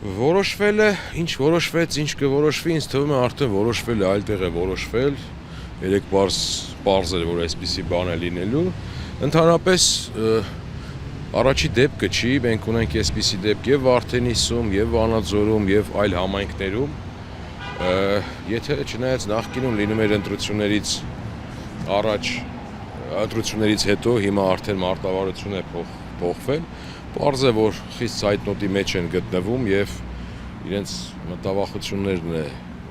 Որոշվել է, ինչ որոշվեց, ինչ կորոշվի, ինձ թվում է արդեն որոշվել է, այլ տեղ է որոշվել, երեք պարզ էր, որ այսպիսի բան է լինելու, ընդհանրապես առաջի դեպքը չի, մենք ունենք այսպիսի դեպք եւ Վարդենիսում, եւ Վանաձորում, եւ այլ համայնքներում, եթե չնայած նախկինում լինում էր ընտրություններից առաջ, ընտրություններից հետո, հիմա արդեն մարտավարություն է փոխվել, պարզ է, որ խիստ ցայտնոտի մեջ են գտնվում եւ իրենց մտավախություններն է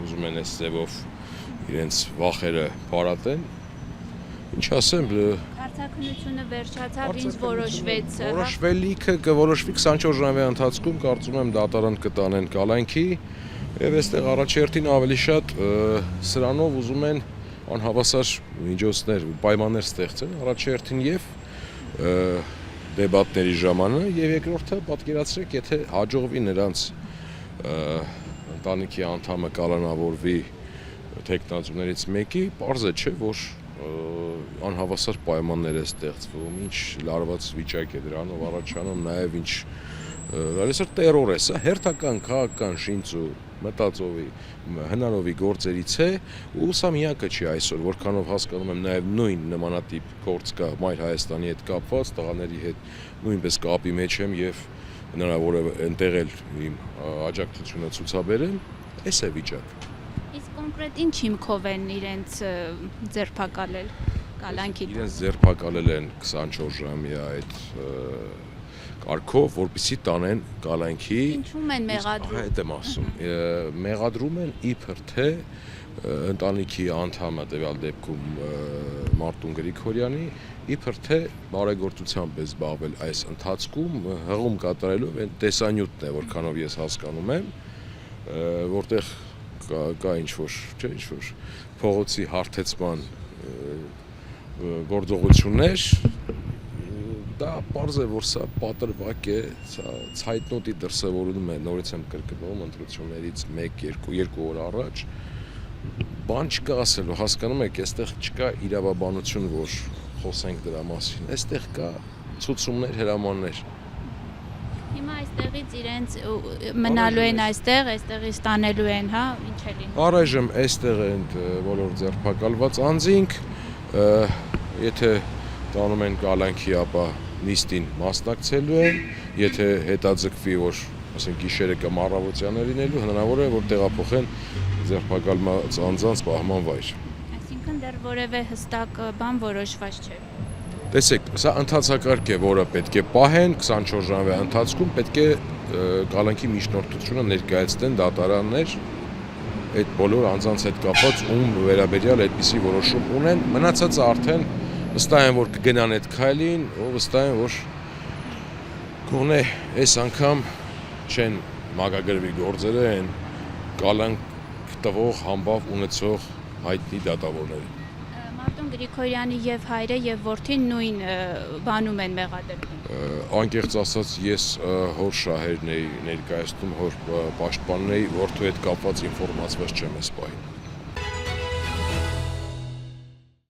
ուզում են այս ձևով իրենց վախերը փարատեն։ Ինչ ասեմ, Հարցաքննությունը վերջացավ, ինչ որոշվեց։ Որոշվելիքը կորոշվի 24 ժամվա ընթացքում, կարծում եմ դատարան կտանեն կալանքի եւ այստեղ առաջերտին ավելի շատ սրանով ուզում են անհավասար միջոցներ, պայմաններ ստեղծեն առաջերտին եւ դեբատների ժամանակ եւ երկրորդը պատկերացրեք, եթե հաջողվի նրանց ընտանիքի անդամը կալանավորվի տեխնացուներից մեկի, պարզ է չէ, որ անհավասար պայմաններ է ստեղծվում, ինչ լարված վիճակ է դրանով առաջանում, նաեւ ինչ այսօր տերոր է, սա հերթական քաղաքական շինծ ու մտածովի հնարովի գործերից է ու սա միակը չի այսօր, որքանով հասկանում եմ նաև նույն նմանատիպ գործ կա Մայր Հայաստանի հետ կապված, տղաների հետ նույնպես կապի մեջ եմ եւ հնարավոր է ընտեղ էլ իմ աջակցությունը ցուցաբերեմ, այս է վիճակը։ Իսկ կոնկրետ ինչ հիմքով են իրենց ձերբակալել կալանքի։ Իրենց ձերբակալել են 24 ժամյա այդ կարգով, որպեսզի տանեն կալանքի։ Ինչու՞մ են մեղադրում։ Այդ եմ ասում։ Մեղադրում են իբր թե ընտանիքի անդամը տվյալ դեպքում Մարտուն Գրիգորյանի իբր թե բարեգործությամբ է զբաղվել այս ընթացքում հղում կատարելով այն տեսանյութն է, որքանով ես հասկանում եմ, որտեղ կա ինչ-որ, չէ, ինչ-որ փողոցի հարթեցման գործողություններ, դա պարզ է, որ սա պատրվակ է, սա ցայտնոտի դրսևորում է, նորից եմ կրկնում, ընտրություններից 1-2 օր առաջ, բան չկա ասելու, հասկանում եք, այստեղ չկա իրավաբանություն, որ խոսենք դրա մասին, այստեղ կա ցուցումներ, հրամաններ։ Հիմա այստեղից իրենց մնալու են այստեղից տանելու են, հա, ինչ է լինում։ Առայժմ այստեղ են բոլոր ձերբակալված անձինք, եթե տանում են կալանքի, ապա նիստին մասնակցելու են, եթե հետաձգվի, որ ասենք գիշերը կամ առավոտյանը լինելու, հնարավոր է, որ տեղափոխեն ձերբակալված անձանց պահման վայր։ Այսինքն դեռ որևէ հստակ բան որոշված չէ։ Տեսեք, սա ընթացակարգ է, որը պետք է պահեն 24 ժամվա ընթացքում, պետք է կալանքի միջնորդությունը ներկայացնեն դատարաններ, այդ բոլոր անձանց հետ կապված ում վերաբերյալ այդպիսի որոշում ունեն, մնացածը արդեն վստահ եմ, որ կգնան այդ քայլին, ու վստահ եմ, որ գոնե այս անգամ չեն մագագրվի գործերը են կալանք տվող, համբավ ունեցող հայտնի դատավորները։ Մարտուն Գրիգորյանի եւ հայրը եւ որդին նույն բանում են մեղադրվում։ Անկեղծ ասած, ես հոր շահերն էի ներկայացնում, հոր պաշտպանն էի, որդու հետ կապված ինֆորմացված չեմ այս պահին։